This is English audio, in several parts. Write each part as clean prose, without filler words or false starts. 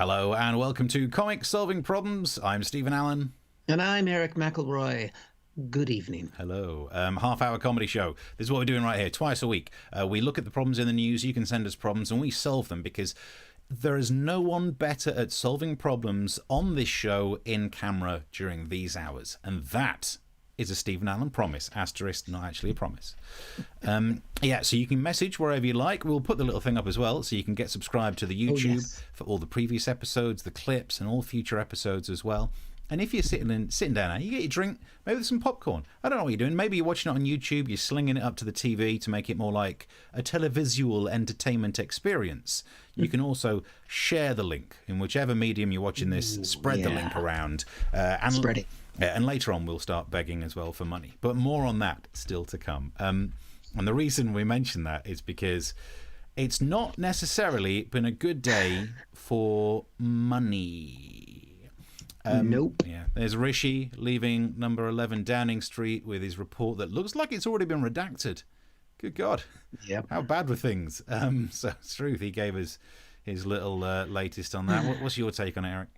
Hello and welcome to Comic Solving Problems. I'm Stephen Allen. And I'm Eric McElroy. Good evening. Hello. Half-hour comedy show. This is what we're doing right here, twice a week. We look at the problems in the news, you can send us problems, and we solve them because there is no one better at solving problems on this show in camera during these hours. And that is a Stephen Allen promise. Asterisk, not actually a promise. So you can message wherever you like. We'll put the little thing up as well, so you can get subscribed to the YouTube for all the previous episodes, the clips, and all future episodes as well. And if you're sitting down now, you get your drink, maybe with some popcorn. I don't know what you're doing. Maybe you're watching it on YouTube, you're slinging it up to the TV to make it more like a televisual entertainment experience. You can also share the link in whichever medium you're watching this. Spread the link around. Spread it. And later on, we'll start begging as well for money. But more on that still to come. And the reason we mention that is because it's not necessarily been a good day for money. Nope. Yeah, there's Rishi leaving number 11 Downing Street with his report that looks like it's already been redacted. Good God. Yep. How bad were things? So it's truth. He gave us his little latest on that. What's your take on it, Eric?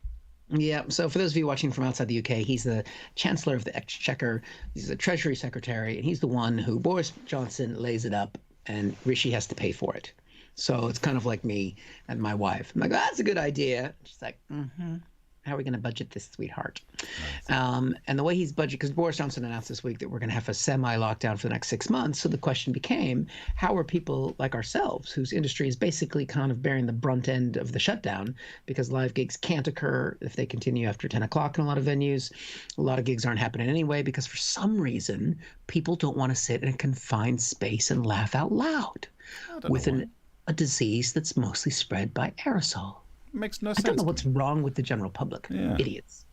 Yeah, so for those of you watching from outside the UK, he's the Chancellor of the Exchequer, he's the Treasury Secretary, and he's the one who Boris Johnson lays it up, and Rishi has to pay for it. So it's kind of like me and my wife. I'm like, that's a good idea. She's like, how are we going to budget this, sweetheart? Nice. And the way he's budgeted, because Boris Johnson announced this week that we're going to have a semi-lockdown for the next 6 months. So the question became, how are people like ourselves, whose industry is basically kind of bearing the brunt end of the shutdown, because live gigs can't occur if they continue after 10 o'clock in a lot of venues. A lot of gigs aren't happening anyway, because for some reason, people don't want to sit in a confined space and laugh out loud with a disease that's mostly spread by aerosol. Makes no sense. I don't know what's wrong with the general public. Yeah. Idiots.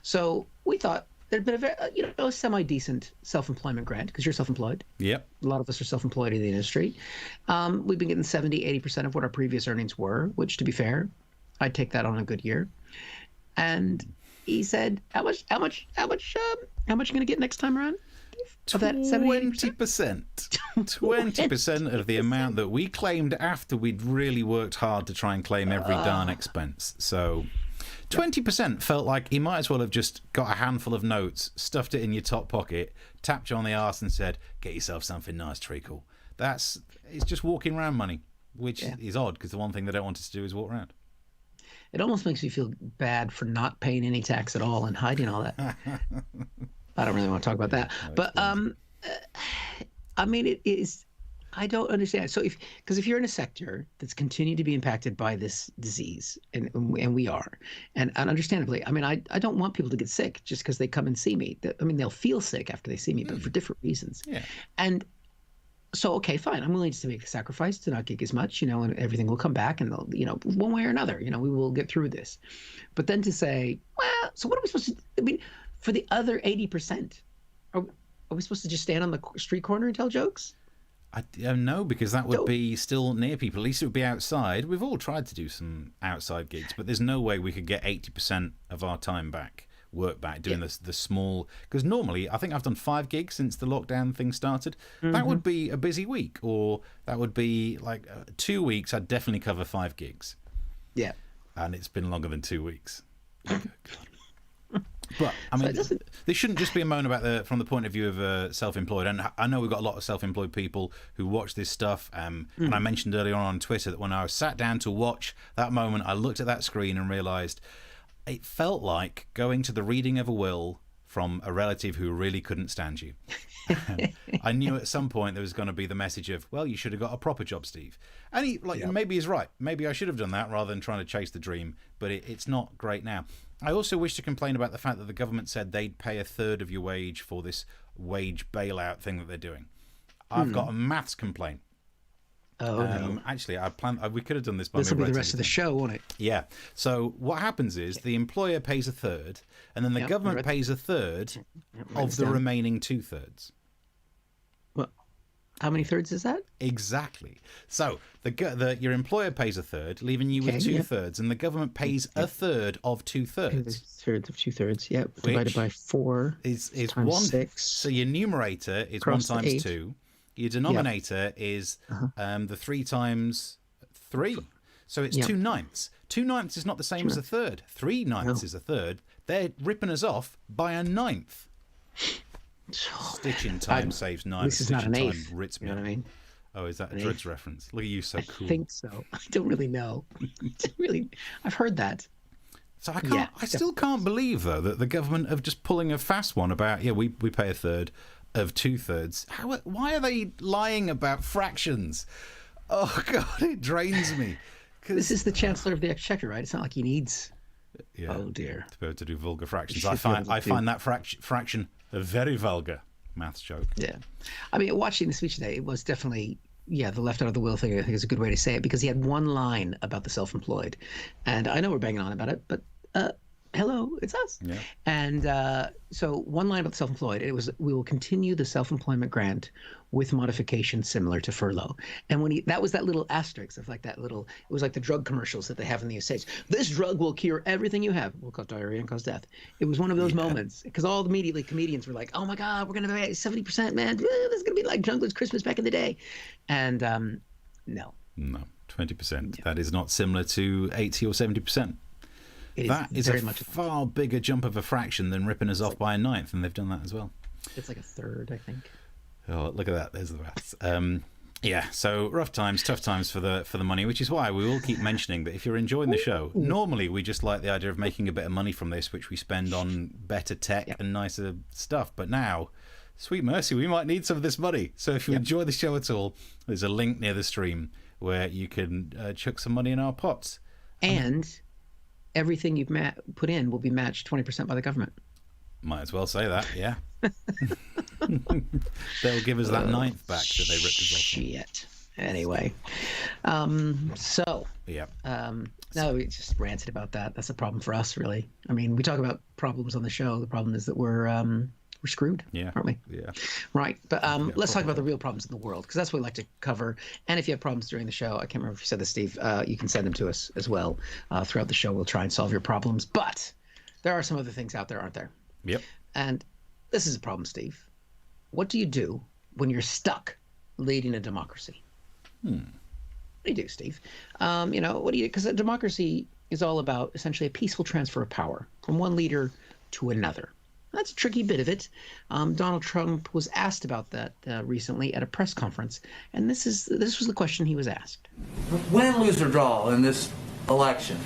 So we thought there'd been a very, a semi-decent self-employment grant, because you're self-employed. Yep. A lot of us are self-employed in the industry. We've been getting 70-80% of what our previous earnings were, which, to be fair, I'd take that on a good year. And he said, how much are you going to get next time around? 20%. 20% of the amount that we claimed after we'd really worked hard to try and claim every darn expense. So 20% felt like he might as well have just got a handful of notes, stuffed it in your top pocket, tapped you on the arse and said, get yourself something nice, treacle. It's just walking around money, which is odd because the one thing they don't want us to do is walk around. It almost makes me feel bad for not paying any tax at all and hiding all that. I don't really want to talk about that, but I mean, it is. I don't understand. So, because if you're in a sector that's continued to be impacted by this disease, and we are, and understandably, I mean, I don't want people to get sick just because they come and see me. I mean, they'll feel sick after they see me, but for different reasons. Yeah. And so, okay, fine. I'm willing to make a sacrifice to not gig as much, and everything will come back, and one way or another, we will get through this. But then to say, well, so what are we supposed to? I mean. For the other 80%, are we supposed to just stand on the street corner and tell jokes? I don't know, because that would be still near people. At least it would be outside. We've all tried to do some outside gigs, but there's no way we could get 80% of our time back, work back, doing the small... Because normally, I think I've done 5 gigs since the lockdown thing started. That would be a busy week, or that would be like 2 weeks. I'd definitely cover 5 gigs. Yeah. And it's been longer than 2 weeks. Oh, God. But I mean, this shouldn't just be a moan about from the point of view of self-employed. And I know we've got a lot of self-employed people who watch this stuff. And I mentioned earlier on Twitter that when I sat down to watch that moment, I looked at that screen and realised it felt like going to the reading of a will from a relative who really couldn't stand you. I knew at some point there was going to be the message of, well, you should have got a proper job, Steve. And maybe he's right. Maybe I should have done that rather than trying to chase the dream. But it's not great now. I also wish to complain about the fact that the government said they'd pay a third of your wage for this wage bailout thing that they're doing. I've got a maths complaint. Oh, no. Actually, we could have done this by This will be the rest of the show, won't it? Yeah. So what happens is the employer pays a third, and then the government pays a third of the remaining 2/3. Well, how many thirds is that? Exactly. So your employer pays a third, leaving you with 2/3, and the government pays a third of 2/3. Thirds of 2/3. Yep. Divided by 4 is times 1. 6. So your numerator is 1 times 2. Your denominator is the 3 times 3. So it's 2/9. 2/9 is not the same as a third. 3/9 is a third. They're ripping us off by a ninth. Stitch in time saves 9. This is not an eighth. Ritz you know what I mean? Oh, is that a Drudge reference? Look at you, so cool. I think so. I don't really know. I've heard that. So I still can't believe, though, that the government are just pulling a fast one about, we pay a third of 2/3. Why are they lying about fractions? Oh, God, it drains me. This is the Chancellor of the Exchequer, right? It's not like he needs... Yeah, oh, dear. To be able to do vulgar fractions. I find that fraction a very vulgar maths joke. Yeah. I mean, watching the speech today, it was definitely... Yeah, the left out of the will thing, I think, is a good way to say it, because he had one line about the self-employed. And I know we're banging on about it, but hello, it's us. Yeah. And so one line about the self-employed, it was, we will continue the self-employment grant with modifications similar to furlough. And when that was that little asterisk of like that little, it was like the drug commercials that they have in the United States. This drug will cure everything you have. Will cause diarrhea and cause death. It was one of those moments, because all immediately comedians were like, oh my God, we're going to be 70%, man. This is going to be like Jungler's Christmas back in the day. And no. No, 20%. Yeah. That is not similar to 80 or 70%. That is a far bigger jump of a fraction than ripping us off by a ninth, and they've done that as well. It's like a third, I think. Oh, look at that! There's the maths. Yeah, so rough times, tough times for the money, which is why we all keep mentioning that if you're enjoying the show, normally we just like the idea of making a bit of money from this, which we spend on better tech and nicer stuff. But now, sweet mercy, we might need some of this money. So if you enjoy the show at all, there's a link near the stream where you can chuck some money in our pots. And everything you've put in will be matched 20% by the government. Might as well say that, yeah. They'll give us that ninth back that they ripped us off. Shit. Anyway, no, we just ranted about that. That's a problem for us, really. I mean, we talk about problems on the show. The problem is that we're screwed, aren't we? Yeah. Right. But let's talk about the real problems in the world, because that's what we like to cover. And if you have problems during the show, I can't remember if you said this, Steve, you can send them to us as well. Throughout the show, we'll try and solve your problems. But there are some other things out there, aren't there? Yep. And this is a problem, Steve. What do you do when you're stuck leading a democracy? What do you do, Steve? What do you do? Because a democracy is all about essentially a peaceful transfer of power from one leader to another. That's a tricky bit of it. Donald Trump was asked about that recently at a press conference, and this was the question he was asked. Win, lose, or draw in this election,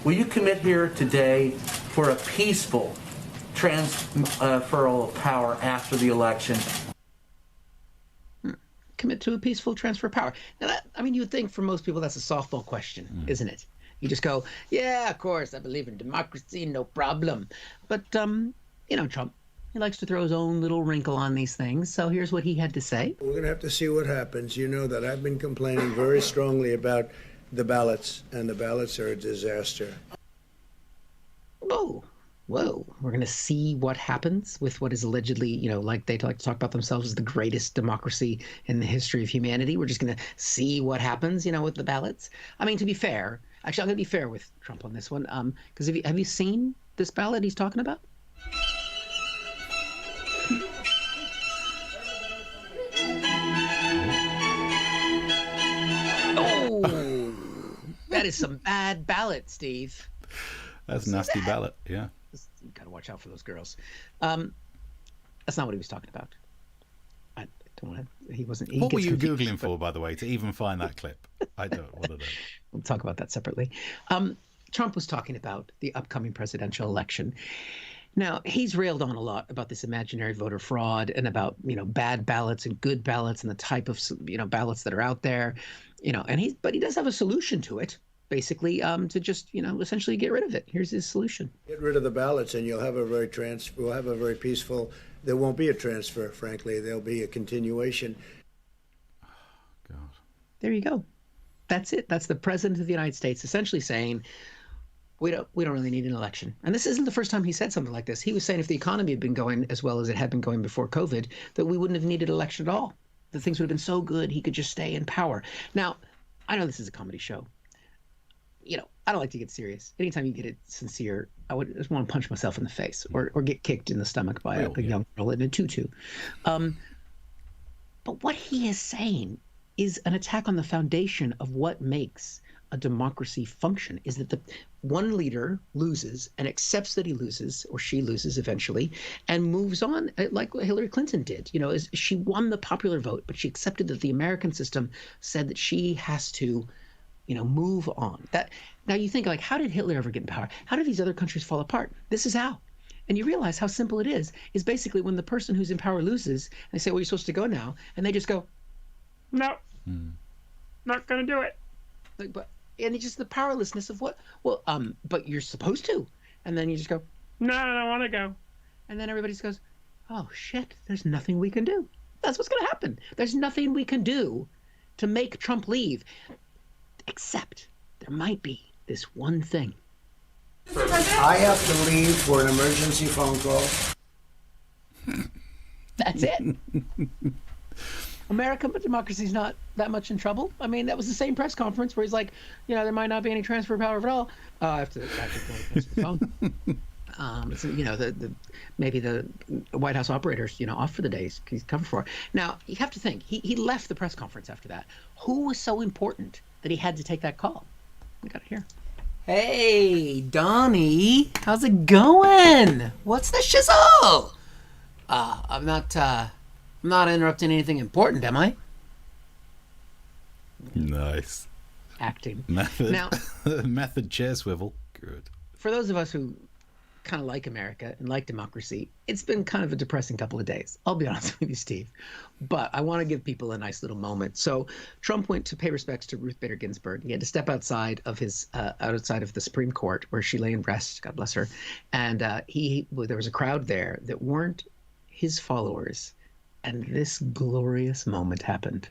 will you commit here today for a peaceful transferal of power after the election? Commit to a peaceful transfer of power. Now, you would think for most people that's a softball question, isn't it? You just go, yeah, of course, I believe in democracy, no problem. But Trump, he likes to throw his own little wrinkle on these things. So here's what he had to say. We're going to have to see what happens. You know that I've been complaining very strongly about the ballots, and the ballots are a disaster. Whoa. We're going to see what happens with what is allegedly, like they like to talk about themselves as the greatest democracy in the history of humanity. We're just going to see what happens, with the ballots. I mean, to be fair, actually, I'm going to be fair with Trump on this one. Because have you seen this ballot he's talking about? Oh, that is some bad ballot, Steve. That's a nasty ballot, yeah. You gotta watch out for those girls. That's not what he was talking about. I don't want to. He wasn't. What were you Googling for, by the way, to even find that clip? I don't. What are they? We'll talk about that separately. Trump was talking about the upcoming presidential election. Now, he's railed on a lot about this imaginary voter fraud and about, bad ballots and good ballots and the type of, ballots that are out there, but he does have a solution to it. Basically, to just, essentially get rid of it. Here's his solution. Get rid of the ballots, and we'll have a very peaceful. There won't be a transfer, frankly. There'll be a continuation. Oh, God. There you go. That's it. That's the president of the United States essentially saying, we don't really need an election. And this isn't the first time he said something like this. He was saying if the economy had been going as well as it had been going before COVID, that we wouldn't have needed an election at all. That things would have been so good he could just stay in power. Now, I know this is a comedy show. I don't like to get serious. Anytime you get it sincere, I would just want to punch myself in the face or get kicked in the stomach by a young girl in a tutu. But what he is saying is an attack on the foundation of what makes a democracy function, is that the one leader loses and accepts that he loses, or she loses eventually, and moves on, like what Hillary Clinton did. She won the popular vote, but she accepted that the American system said that she has to, move on. Now you think, like, how did Hitler ever get in power? How did these other countries fall apart? This is how. And you realize how simple it is basically when the person who's in power loses, and they say, well, you're supposed to go now, and they just go, no, not going to do it. And it's just the powerlessness of what? Well, but you're supposed to. And then you just go, no, I don't want to go. And then everybody just goes, oh, shit, there's nothing we can do. That's what's going to happen. There's nothing we can do to make Trump leave, except there might be this one thing. I have to leave for an emergency phone call. That's it. American democracy's not that much in trouble. I mean, that was the same press conference where he's like, there might not be any transfer of power at all. I have to transfer the phone. Maybe the White House operator's, off for the days. He's covered for. Now, you have to think, he left the press conference after that. Who was so important that he had to take that call? We got it here. Hey, Donnie, how's it going? What's the shizzle? I'm not interrupting anything important, am I? Nice. Acting. Method. Now, method chair swivel. Good. For those of us who kind of like America and like democracy, it's been kind of a depressing couple of days. I'll be honest with you, Steve. But I want to give people a nice little moment. So Trump went to pay respects to Ruth Bader Ginsburg. He had to step outside of the Supreme Court where she lay in rest, God bless her. And there was a crowd there that weren't his followers. And this glorious moment happened.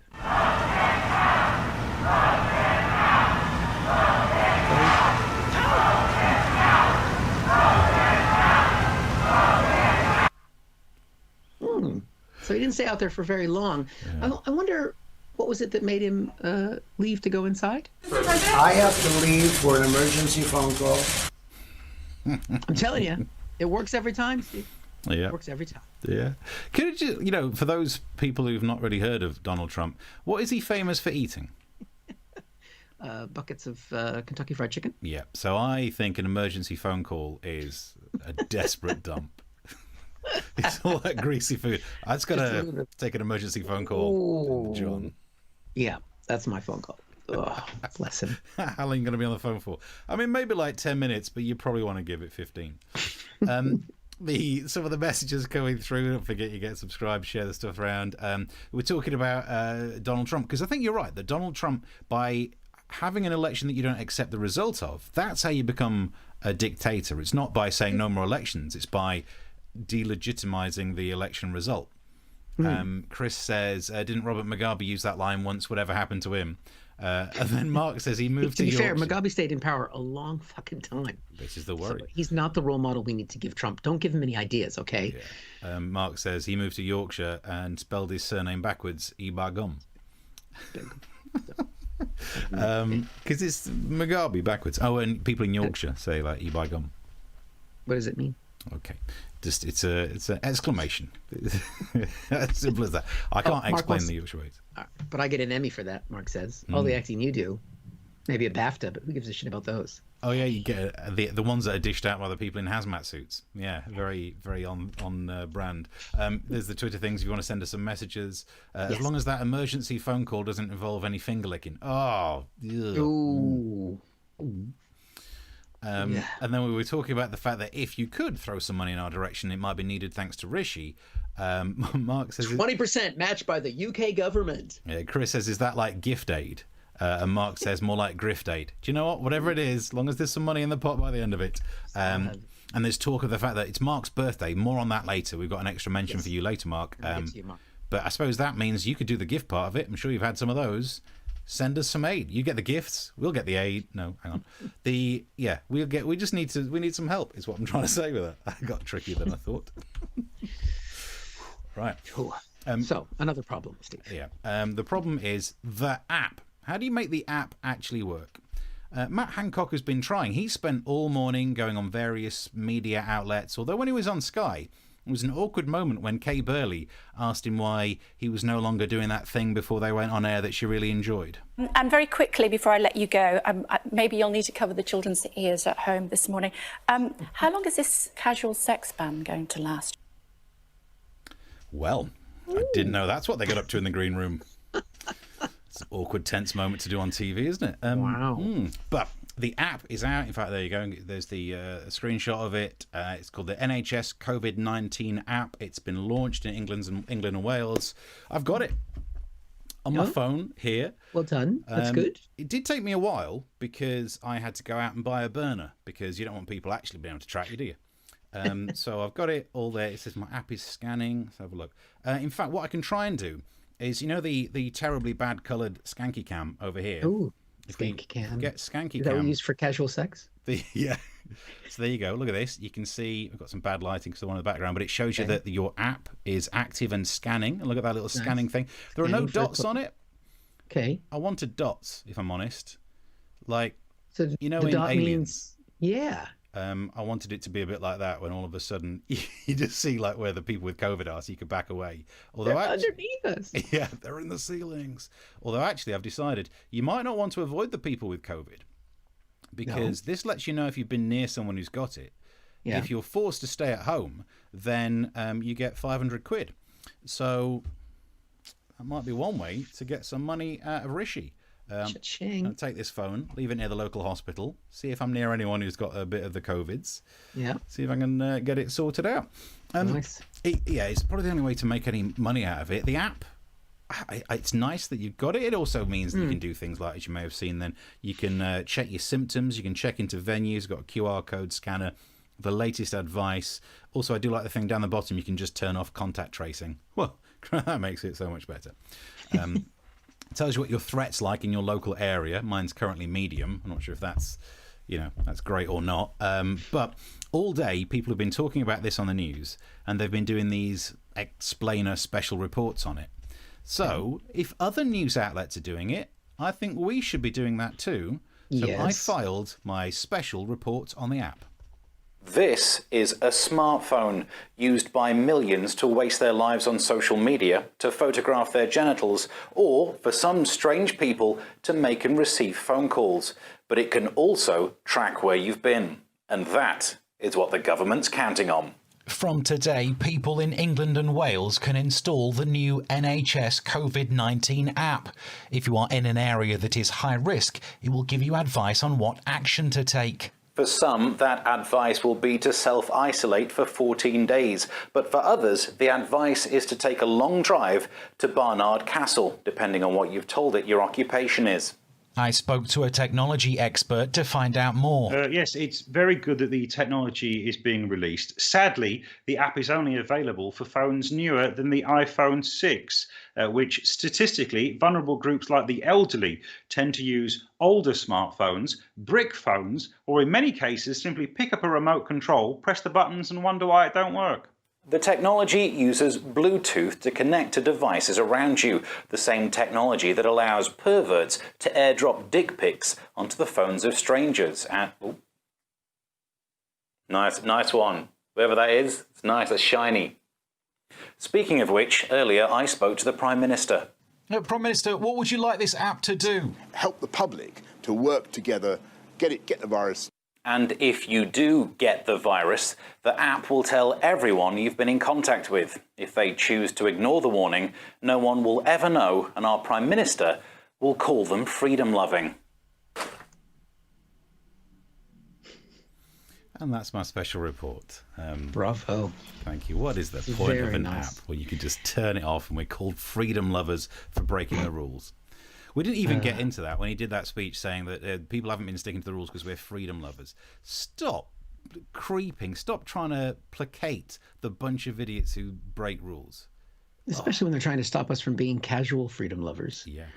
So he didn't stay out there for very long. Yeah. I wonder, what was it that made him leave to go inside? I have to leave for an emergency phone call. I'm telling you, it works every time, Steve. Yeah. It works every time. Yeah. Could you, for those people who've not really heard of Donald Trump, what is he famous for eating? Buckets of Kentucky Fried Chicken. Yeah. So I think an emergency phone call is a desperate dump. It's all that greasy food. I just got to take an emergency phone call, John. Yeah, that's my phone call. Oh, bless him. How long are you going to be on the phone for? I mean, maybe like 10 minutes, but you probably want to give it 15. Some of the messages going through, don't forget you get subscribed, share the stuff around. We're talking about Donald Trump, because I think you're right that Donald Trump, by having an election that you don't accept the result of, that's how you become a dictator. It's not by saying no more elections, it's by delegitimizing the election result. Chris says, didn't Robert Mugabe use that line once? Whatever happened to him? And then Mark says he moved to Yorkshire. To be fair, Mugabe stayed in power a long fucking time. This is the worry. So he's not the role model we need to give Trump. Don't give him any ideas, okay? Yeah. Mark says he moved to Yorkshire and spelled his surname backwards, Ibagum. Because it's Mugabe backwards. Oh, and people in Yorkshire say like Ibagum. What does it mean? Okay. Just it's an exclamation. As simple as that. I can't explain the Yorkshire ways. But I get an Emmy for that, Mark says. All the acting you do. Maybe a BAFTA, but who gives a shit about those? Oh yeah, you get the ones that are dished out by the people in hazmat suits. Yeah, very very on brand. There's the Twitter things if you want to send us some messages. Yes. As long as that emergency phone call doesn't involve any finger licking. Oh. Ooh. And then we were talking about the fact that if you could throw some money in our direction, it might be needed thanks to Rishi. Mark says 20% matched by the UK government. Yeah, Chris says, is that like gift aid? And Mark says more like grift aid. Do you know what? Whatever it is, as long as there's some money in the pot by the end of it. And there's talk of the fact that it's Mark's birthday. More on that later. We've got an extra mention for you later, Mark. But I suppose that means you could do the gift part of it. I'm sure you've had some of those. Send us some aid. You get the gifts. We'll get the aid. No, hang on. We need some help. Is what I'm trying to say with that. I got trickier than I thought. Right. So another problem, Steve. Yeah. The problem is the app. How do you make the app actually work? Matt Hancock has been trying. He spent all morning going on various media outlets. Although when he was on Sky, It was an awkward moment when Kay Burley asked him why he was no longer doing that thing before they went on air that she really enjoyed. And very quickly, before I let you go, maybe you'll need to cover the children's ears at home this morning. How long is this casual sex ban going to last? Well, I didn't know that's what they got up to in the green room. It's an awkward, tense moment to do on TV, isn't it? Wow. But the app is out. In fact, there you go. There's the screenshot of it. It's called the NHS COVID-19 app. It's been launched in England and Wales. I've got it on my phone here. Well done. That's good. It did take me a while because I had to go out and buy a burner because you don't want people actually being able to track you, do you? So I've got it all there. It says my app is scanning. Let's have a look. In fact, what I can try and do is, the terribly bad coloured skanky cam over here. Ooh, skanky cam. Get skanky Is that what cam. we use for casual sex? Yeah. So there you go. Look at this. You can see I've got some bad lighting because the one in the background, but it shows you that your app is active and scanning. And look at that little scanning thing. There are no dots on it. Okay. I wanted dots, if I'm honest. Like, so in dot Aliens. Yeah. I wanted it to be a bit like that when all of a sudden you just see like where the people with COVID are, so you could back away. Although they're underneath us. Yeah, they're in the ceilings. Although actually, I've decided you might not want to avoid the people with COVID because this lets you know if you've been near someone who's got it. Yeah. If you're forced to stay at home, then you get 500 quid. So that might be one way to get some money out of Rishi. Cha-ching. I'll take this phone, leave it near the local hospital, see if I'm near anyone who's got a bit of the COVIDs. Yeah. See if I can get it sorted out. Nice. It's probably the only way to make any money out of it. The app, it's nice that you've got it. It also means that you can do things like, as you may have seen then, you can check your symptoms, you can check into venues, got a QR code scanner, the latest advice. Also, I do like the thing down the bottom, you can just turn off contact tracing. Well, that makes it so much better. It tells you what your threat's like in your local area. Mine's currently medium. I'm not sure if that's great or not. But all day, people have been talking about this on the news, and they've been doing these explainer special reports on it. So if other news outlets are doing it, I think we should be doing that too. So Yes. I filed my special report on the app. This is a smartphone used by millions to waste their lives on social media, to photograph their genitals, or for some strange people to make and receive phone calls. But it can also track where you've been. And that is what the government's counting on. From today, people in England and Wales can install the new NHS COVID-19 app. If you are in an area that is high risk, it will give you advice on what action to take. For some, that advice will be to self-isolate for 14 days. But for others, the advice is to take a long drive to Barnard Castle, depending on what you've told it your occupation is. I spoke to a technology expert to find out more. Yes, it's very good that the technology is being released. Sadly, the app is only available for phones newer than the iPhone 6, which statistically, vulnerable groups like the elderly tend to use older smartphones, brick phones, or in many cases simply pick up a remote control, press the buttons and wonder why it don't work. The technology uses Bluetooth to connect to devices around you, the same technology that allows perverts to airdrop dick pics onto the phones of strangers. And nice one. Whoever that is, it's nice, it's shiny. Speaking of which, earlier I spoke to the Prime Minister. Prime Minister, what would you like this app to do? Help the public to work together, get the virus. And if you do get the virus, the app will tell everyone you've been in contact with. If they choose to ignore the warning, no one will ever know, and our Prime Minister will call them freedom-loving. And that's my special report. Bravo. Thank you. What is the point of an nice. app where you can just turn it off and we're called freedom lovers for breaking the rules? We didn't even get into that when he did that speech saying that people haven't been sticking to the rules because we're freedom lovers. Stop creeping. Stop trying to placate the bunch of idiots who break rules. Especially when they're trying to stop us from being casual freedom lovers. Yeah.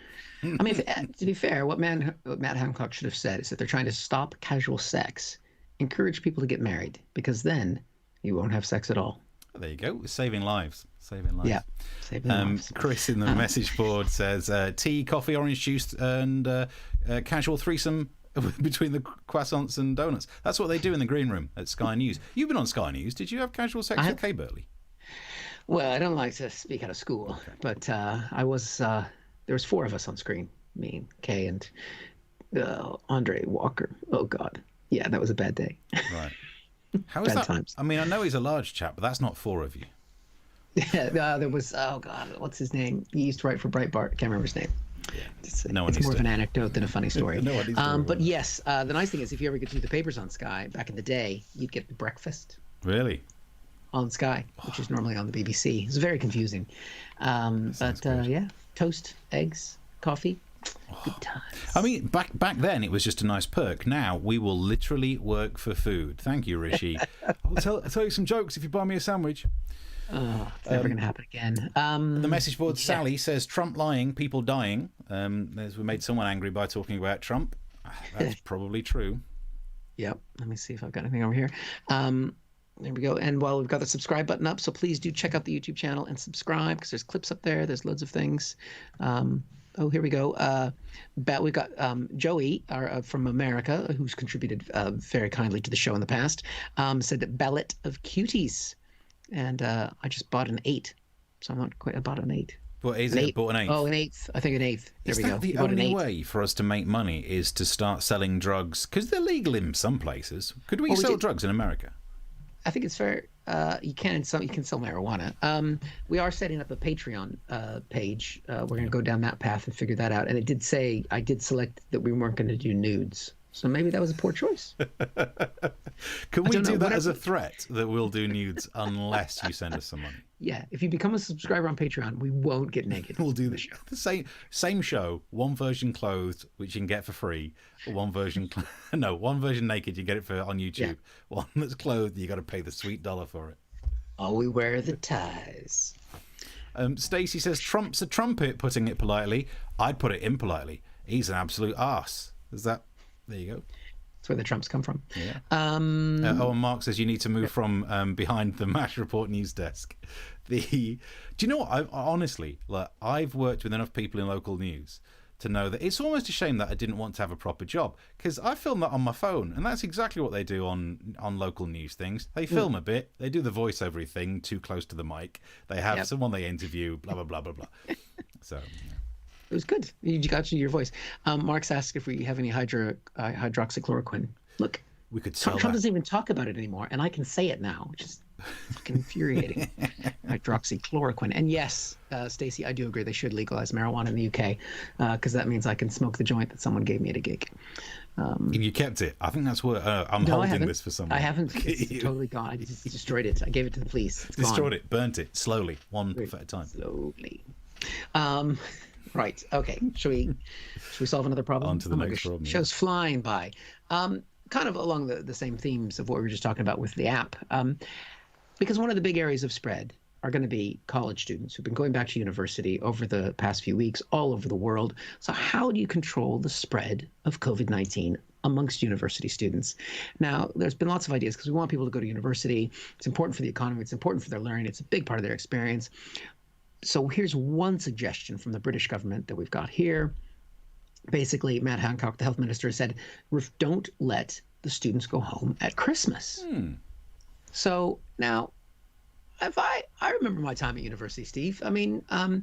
I mean, to be fair, what Matt Hancock should have said is that they're trying to stop casual sex, encourage people to get married, because then you won't have sex at all. There you go. We're saving lives. Saving lives. Yeah. Saving lives. Chris in the message board says tea, coffee, orange juice, and casual threesome between the croissants and donuts. That's what they do in the green room at Sky News. You've been on Sky News. Did you have casual sex with Kay Burley? Well, I don't like to speak out of school, but I was. There was 4 of us on screen. Me, Kay, and Andre Walker. Oh God, yeah, that was a bad day. Right. How is Bad that? times. I mean, I know he's a large chap, but that's not 4 of you. Yeah, there was. Oh God, what's his name? He used to write for Breitbart. I can't remember his name. It's No one it's needs more to. of an anecdote than a funny story. No one needs to But yes, the nice thing is, if you ever get to do the papers on Sky, back in the day, you'd get the breakfast Really? on Sky, which is normally on the BBC. It's very confusing. But good. yeah, toast, eggs, coffee, good times. I mean, back then it was just a nice perk. Now we will literally work for food. Thank you, Rishi. I'll tell you some jokes if you buy me a sandwich. Oh, it's never going to happen again. The message board, Sally says, Trump lying, people dying. We made someone angry by talking about Trump. That's probably true. Yep. Let me see if I've got anything over here. There we go. And while we've got the subscribe button up, so please do check out the YouTube channel and subscribe because there's clips up there. There's loads of things. Oh, here we go. We've got Joey from America, who's contributed very kindly to the show in the past, said ballot of cuties. And I just bought an 8. So I'm not quite. I bought an 8. What is it? Bought an 8th? Oh, an 8th. I think an 8th. There Is we that go. the You bought an only 8th. way for us to make money is to start selling drugs? Because they're legal in some places. Could we sell drugs in America? I think it's fair. You can sell marijuana. We are setting up a Patreon page. We're going to go down that path and figure that out. And it did say I did select that we weren't going to do nudes. So maybe that was a poor choice. Can we do that as a threat that we'll do nudes unless you send us some money? Yeah, if you become a subscriber on Patreon, we won't get naked. We'll do the same show, one version clothed, which you can get for free. One version, one version naked, you get it on YouTube. Yeah. One that's clothed, you got to pay the sweet dollar for it. Oh, we wear the ties. Stacey says Trump's a trumpet, putting it politely. I'd put it impolitely. He's an absolute arse. Is that? There you go. That's where the Trumps come from. Yeah. And Mark says you need to move from behind the MASH Report news desk. Do you know what? Honestly, I've worked with enough people in local news to know that it's almost a shame that I didn't want to have a proper job because I film that on my phone, and that's exactly what they do on local news things. They film a bit, they do the voiceover thing too close to the mic. They have someone they interview, blah blah blah blah blah. So. Yeah. It was good. You got your voice. Mark's asked if we have any hydroxychloroquine. Look, we could sell Trump doesn't even talk about it anymore, and I can say it now, which is fucking infuriating. Hydroxychloroquine. And yes, Stacey, I do agree they should legalize marijuana in the UK because that means I can smoke the joint that someone gave me at a gig. You kept it. I think that's what I'm holding this for someone. I haven't. It's totally gone. I just destroyed it. I gave it to the police. It's destroyed gone. it, burnt it slowly, one at a time. Slowly. Right. Okay. Should we solve another problem? On to the next problem. Show's flying by. Kind of along the same themes of what we were just talking about with the app. Because one of the big areas of spread are going to be college students who've been going back to university over the past few weeks all over the world. So how do you control the spread of COVID-19 amongst university students? Now, there's been lots of ideas because we want people to go to university. It's important for the economy. It's important for their learning. It's a big part of their experience. So here's one suggestion from the British government that we've got here. Basically, Matt Hancock, the health minister, said, don't let the students go home at Christmas. So now, I remember my time at university, Steve. I mean, I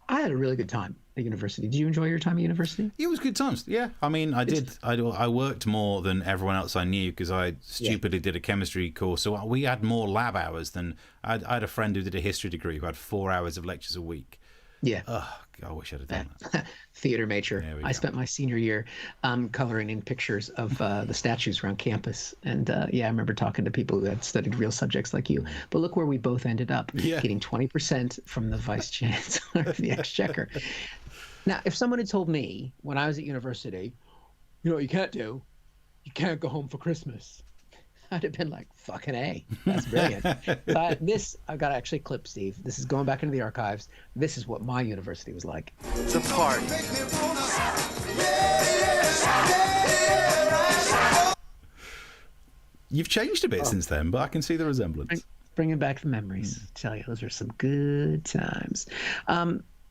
had a really good time at university. Did you enjoy your time at university? It was good times. Yeah. I mean, I did. I worked more than everyone else I knew because I stupidly did a chemistry course. So we had more lab hours than I had a friend who did a history degree who had 4 hours of lectures a week. Yeah. Oh, I wish I'd have done that. Theater major. I spent my senior year coloring in pictures of the statues around campus. And I remember talking to people who had studied real subjects like you. But look where we both ended up, getting 20% from the vice chancellor of the exchequer. Now, if someone had told me when I was at university, you know what you can't do? You can't go home for Christmas. I'd have been like, fucking A. That's brilliant. I've got to actually clip, Steve. This is going back into the archives. This is what my university was like. The party. You've changed a bit since then, but I can see the resemblance. Bringing back the memories. I tell you, those are some good times.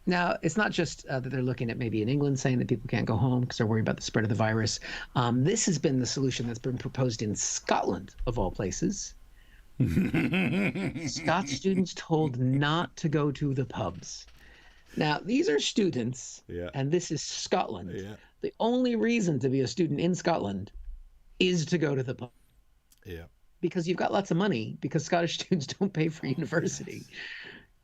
Now, it's not just that they're looking at maybe in England saying that people can't go home because they're worried about the spread of the virus. This has been the solution that's been proposed in Scotland, of all places. Scots students told not to go to the pubs. Now, these are students, and this is Scotland. Yeah. The only reason to be a student in Scotland is to go to the pub. Yeah. Because you've got lots of money, because Scottish students don't pay for university.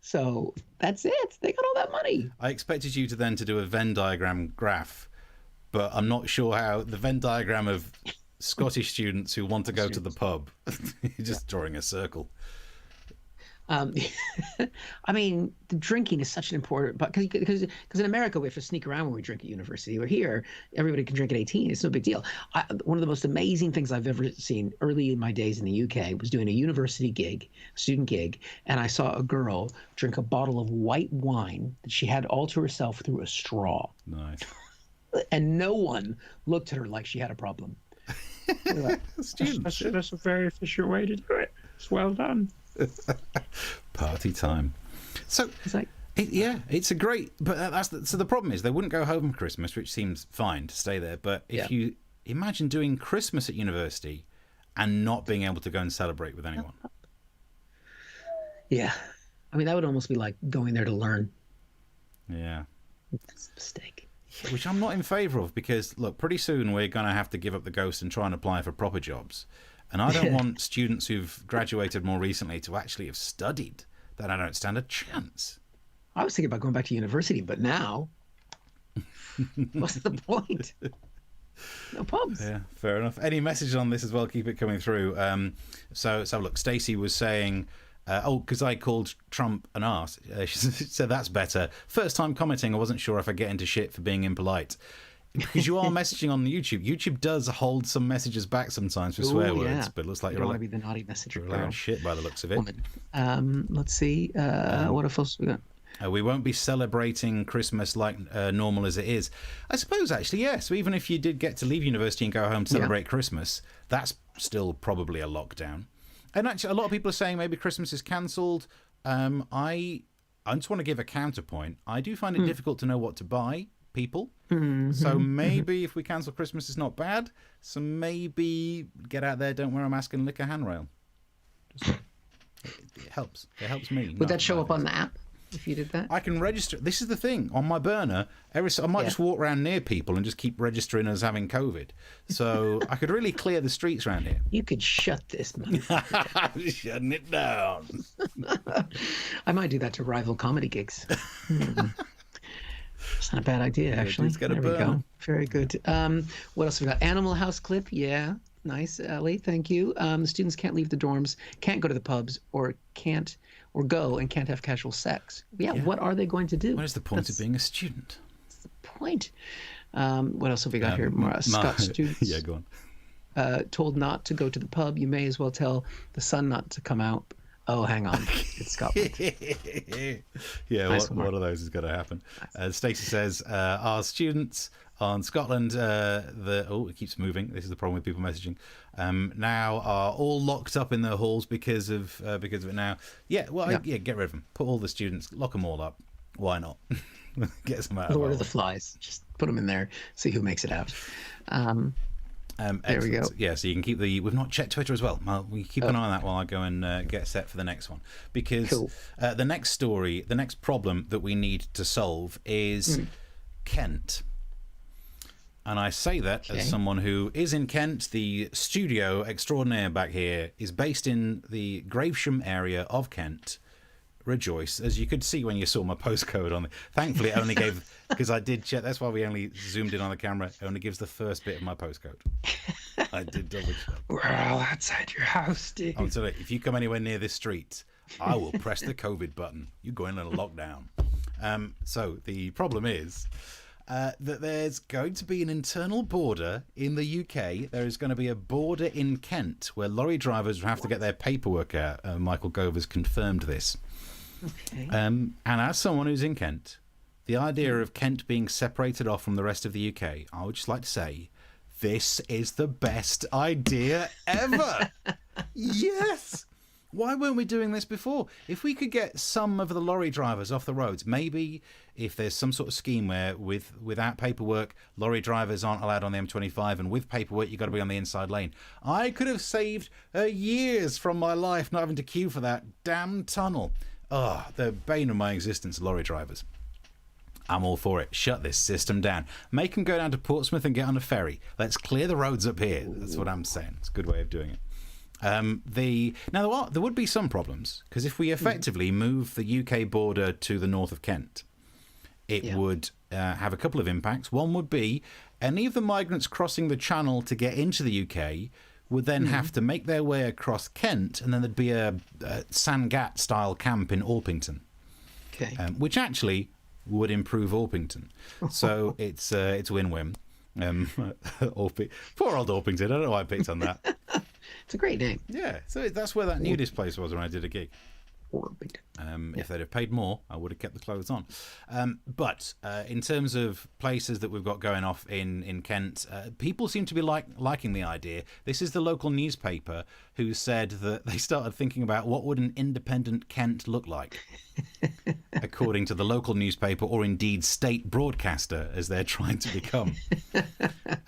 So that's it. They got all that money. I expected you to then to do a Venn diagram graph, but I'm not sure how the Venn diagram of Scottish students who want to go to the pub. You're just drawing a circle. I mean, the drinking is such an important, but because in America we have to sneak around when we drink at university. We're here, everybody can drink at 18. It's no big deal. One of the most amazing things I've ever seen early in my days in the UK was doing a university gig, student gig, and I saw a girl drink a bottle of white wine that she had all to herself through a straw. Nice. And no one looked at her like she had a problem. Like, that's a very efficient way to do it. It's well done. Party time. So it's like, it's a great. But so the problem is they wouldn't go home for Christmas, which seems fine to stay there. But if you imagine doing Christmas at university and not being able to go and celebrate with anyone. Yeah, I mean that would almost be like going there to learn. Yeah, that's a mistake. Which I'm not in favour of, because look, pretty soon we're going to have to give up the ghost and try and apply for proper jobs. And I don't want students who've graduated more recently to actually have studied. Then I don't stand a chance. I was thinking about going back to university, but now, what's the point? No pubs. Yeah, fair enough. Any messages on this as well? Keep it coming through. So look, Stacey was saying, because I called Trump an arse. She said that's better. First time commenting, I wasn't sure if I get into shit for being impolite. Because you are messaging on YouTube. YouTube does hold some messages back sometimes for swear words, but it looks like you don't want to be the naughty messenger. You're allowed shit by the looks of it. Let's see. What else we got? We won't be celebrating Christmas like normal as it is. I suppose, actually, yes. So even if you did get to leave university and go home to celebrate Christmas, that's still probably a lockdown. And actually, a lot of people are saying maybe Christmas is cancelled. I just want to give a counterpoint. I do find it difficult to know what to buy people. So maybe if we cancel Christmas, it's not bad. So maybe get out there, don't wear a mask, and lick a handrail. It helps. It helps me. Would that show up on the app if you did that? I can register. This is the thing. On my burner, I might just walk around near people and just keep registering as having COVID. So I could really clear the streets around here. You could shut this, man. Shutting it down. I might do that to rival comedy gigs. It's not a bad idea, actually. There we go. Very good. What else have we got? Animal House clip. Yeah. Nice, Ellie. Thank you. The students can't leave the dorms, can't go to the pubs, or go and can't have casual sex. Yeah. What are they going to do? What is the point of being a student? That's the point. What else have we got here? More Scott students. Yeah, go on. Told not to go to the pub. You may as well tell the sun not to come out. Oh, hang on. It's Scotland. Yeah, nice one of those is going to happen. Stacey says, our students on Scotland, it keeps moving. This is the problem with people messaging. Now are all locked up in their halls because of it now. Yeah, well, get rid of them. Put all the students, lock them all up. Why not? Get some out. Lord of the Flies. Just put them in there. See who makes it out. There we go. Yeah, so you can keep we've not checked Twitter as well. We keep an eye on that while I go and get set for the next one. Because the next story, the next problem that we need to solve is Kent. And I say that as someone who is in Kent. The studio extraordinaire back here is based in the Gravesham area of Kent. Rejoice, as you could see when you saw my postcode on it. Thankfully, it only gave, because I did check, that's why we only zoomed in on the camera, it only gives the first bit of my postcode. I did double check. We're all outside your house, Steve. I'm sorry, if you come anywhere near this street, I will press the COVID button. You go in a lockdown. So the problem is that there's going to be an internal border in the UK. There is going to be a border in Kent where lorry drivers will have to get their paperwork out. Michael Gove has confirmed this. Okay. And as someone who's in Kent, the idea of Kent being separated off from the rest of the UK, I would just like to say, this is the best idea ever. Yes. Why weren't we doing this before? If we could get some of the lorry drivers off the roads, maybe if there's some sort of scheme where without paperwork, lorry drivers aren't allowed on the M25, and with paperwork, you've got to be on the inside lane. I could have saved years from my life not having to queue for that damn tunnel. Oh, the bane of my existence, lorry drivers. I'm all for it. Shut this system down. Make them go down to Portsmouth and get on a ferry. Let's clear the roads up here. That's what I'm saying. It's a good way of doing it. Now there would be some problems, because if we effectively move the UK border to the north of Kent, it would have a couple of impacts. One would be any of the migrants crossing the Channel to get into the UK would then have to make their way across Kent, and then there'd be a Sangat style camp in Orpington, which actually would improve Orpington. So it's win-win. Poor old Orpington. I don't know why I picked on that. It's a great name. Yeah, so that's where that nudist place was when I did a gig. If they'd have paid more, I would have kept the clothes on. But in terms of places that we've got going off in Kent, people seem to be liking the idea. This is the local newspaper who said that they started thinking about what would an independent Kent look like, according to the local newspaper, or indeed state broadcaster, as they're trying to become.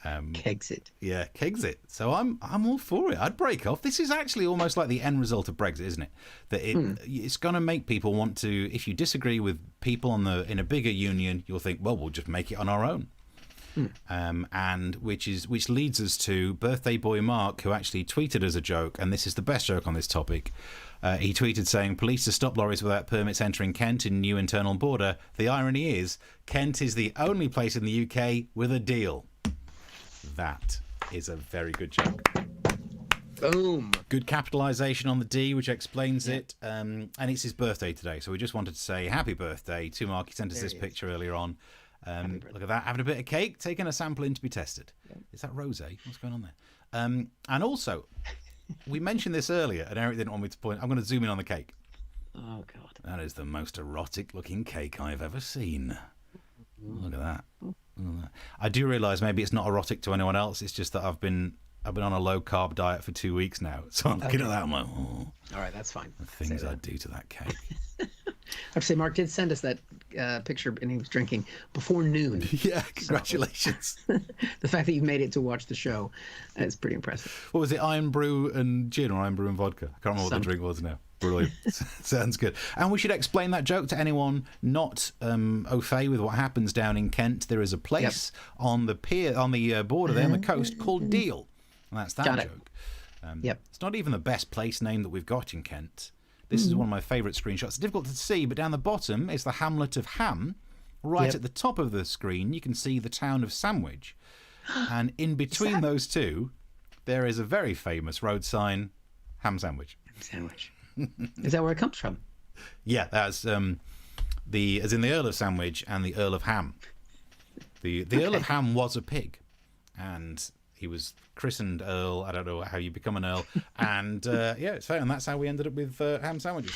Kexit. Yeah, Kexit. So I'm all for it. I'd break off. This is actually almost like the end result of Brexit, isn't it? That it's going to make people want to. If you disagree with people in a bigger union, you'll think, well, we'll just make it on our own. And which leads us to birthday boy Mark, who actually tweeted as a joke, and this is the best joke on this topic. He tweeted saying, "Police to stop lorries without permits entering Kent in new internal border. The irony is, Kent is the only place in the UK with a deal." That is a very good joke. Boom. Good capitalisation on the D, which explains it. And it's his birthday today, so we just wanted to say happy birthday to Mark. He sent us this picture earlier on. Look at that, having a bit of cake, taking a sample in to be tested. Is that rosé? What's going on there? And also, we mentioned this earlier, and Eric didn't want me to point. I'm going to zoom in on the cake. Oh, God. That is the most erotic-looking cake I've ever seen. Look at that. I do realise maybe it's not erotic to anyone else. It's just that I've been on a low-carb diet for 2 weeks now, so I'm looking at that. I'm like, oh. All right, that's fine. The things I do to that cake. I have to say, Mark did send us that picture, and he was drinking before noon. Yeah, congratulations. So, the fact that you made it to watch the show is pretty impressive. What was it, Iron Brew and gin, or Iron Brew and vodka? I can't remember what the drink was now. Brilliant. Sounds good. And we should explain that joke to anyone not au fait with what happens down in Kent. There is a place on the pier, on the border there on the coast, called Deal. And that's that joke. It's not even the best place name that we've got in Kent. This is one of my favourite screenshots. It's difficult to see, but down the bottom is the hamlet of Ham. Right at the top of the screen, you can see the town of Sandwich. And in between those two, there is a very famous road sign, Ham Sandwich. Sandwich. Is that where it comes from? Yeah, that's as in the Earl of Sandwich and the Earl of Ham. The Earl of Ham was a pig, and he was christened Earl. I don't know how you become an Earl. And so and that's how we ended up with ham sandwiches.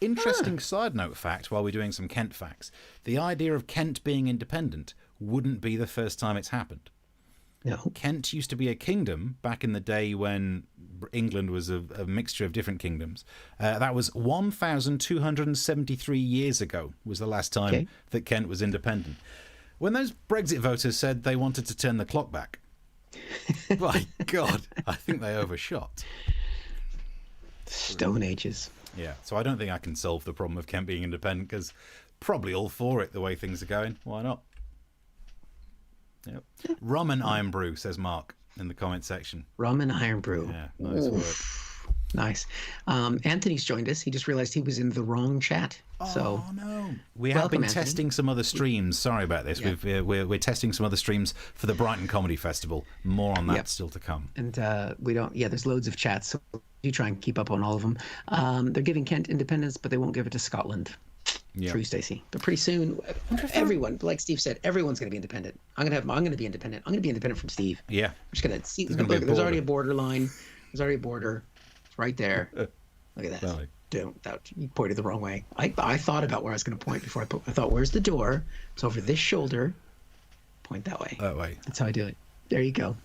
Interesting side note fact, while we're doing some Kent facts, the idea of Kent being independent wouldn't be the first time it's happened. No. Kent used to be a kingdom back in the day when England was a mixture of different kingdoms. That was 1,273 years ago was the last time that Kent was independent. When those Brexit voters said they wanted to turn the clock back, my God, I think they overshot. Stone Ages. Yeah, so I don't think I can solve the problem of Kent being independent, because probably all for it the way things are going. Why not? Yep. Rum and Iron Brew, says Mark in the comment section. Rum and Iron Brew. Yeah, nice work. Nice. Anthony's joined us. He just realized he was in the wrong chat. So, no. We have been Anthony. testing some other streams. Sorry about this. Yeah. We're testing some other streams for the Brighton Comedy Festival. More on that still to come. And we don't. Yeah, there's loads of chats. So you try and keep up on all of them. They're giving Kent independence, but they won't give it to Scotland. Yep. True, Stacey. But pretty soon, everyone, like Steve said, everyone's going to be independent. I'm going to be independent. I'm going to be independent from Steve. Yeah. I'm just going to see. There's already a borderline. There's already a border. It's right there. Look at that. Really? You pointed the wrong way. I thought about where I was going to point before I thought, where's the door? It's over this shoulder. Point that way. That way. That's how I do it. There you go.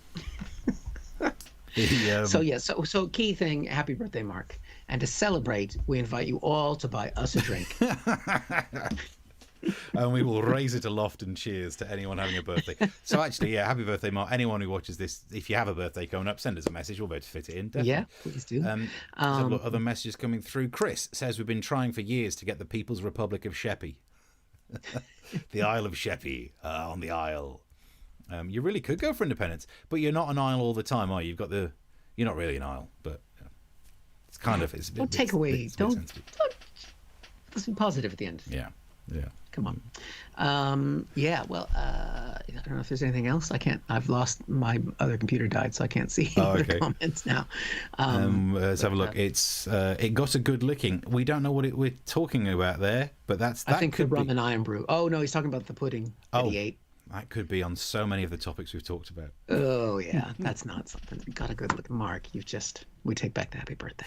So key thing, happy birthday, Mark. And to celebrate, we invite you all to buy us a drink. And we will raise it aloft and cheers to anyone having a birthday. So actually, yeah, happy birthday, Mark. Anyone who watches this, if you have a birthday coming up, send us a message. We'll be able to fit it in. Definitely. Yeah, please do. Let's have a look. Other messages coming through. Chris says we've been trying for years to get the People's Republic of Sheppey. The Isle of Sheppey, on the Isle. You really could go for independence, but you're not an isle all the time, are you? You're not really an isle, but it's kind of. Don't take away. Don't. Let's be positive at the end. Yeah. Come on. Well, I don't know if there's anything else. I've lost, my other computer died, so I can't see the comments now. Let's have a look. It got a good licking. We don't know what we're talking about there, but that I think could the rum and iron brew. Oh no, he's talking about the pudding that he ate. That could be on so many of the topics we've talked about. Oh yeah, that's not something. Got a good look, Mark. We take back the happy birthday.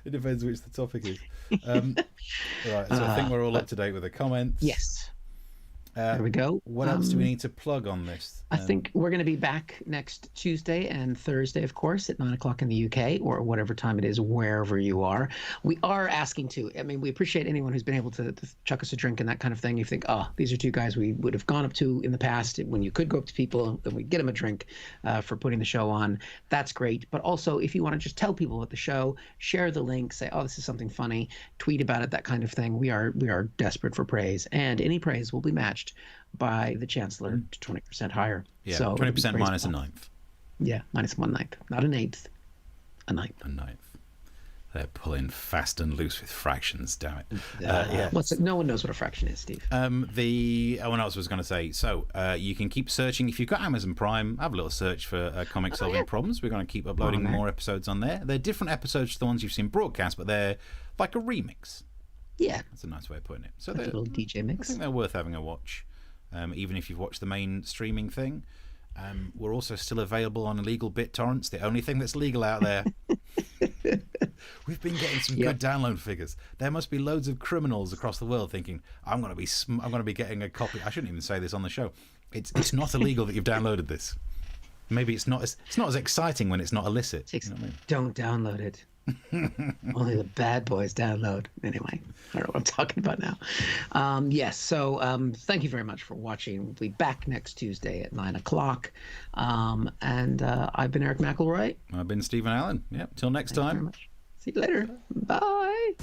It depends which the topic is. Right, so I think we're all up to date with the comments. Yes. There we go. What else do we need to plug on this? I think we're going to be back next Tuesday and Thursday, of course, at 9 o'clock in the UK or whatever time it is, wherever you are. We are asking to. I mean, we appreciate anyone who's been able to chuck us a drink and that kind of thing. You think, these are two guys we would have gone up to in the past when you could go up to people and we get them a drink for putting the show on. That's great. But also, if you want to just tell people about the show, share the link, say, this is something funny, tweet about it, that kind of thing. We are desperate for praise, and any praise will be matched by the Chancellor to 20% higher. Yeah, so 20% minus a ninth. Yeah, minus 1/9, not an eighth, a ninth. A ninth. They're pulling fast and loose with fractions, damn it. No one knows what a fraction is, Steve. What else was going to say? So you can keep searching. If you've got Amazon Prime, have a little search for Comic Solving Problems. We're going to keep uploading more episodes on there. They're different episodes to the ones you've seen broadcast, but they're like a remix. Yeah. That's a nice way of putting it. So like a little DJ mix. I think they're worth having a watch, even if you've watched the main streaming thing. We're also still available on illegal BitTorrents, the only thing that's legal out there. We've been getting some good download figures. There must be loads of criminals across the world thinking, I'm going to be getting a copy. I shouldn't even say this on the show. It's not illegal that you've downloaded this. Maybe it's not as exciting when it's not illicit. You know what I mean? Don't download it. Only the bad boys download. Anyway, I don't know what I'm talking about now. Yes, so thank you very much for watching. We'll be back next Tuesday at 9 o'clock. And I've been Eric McElroy. I've been Stephen Allen. Yep, till next time. See you later. Bye.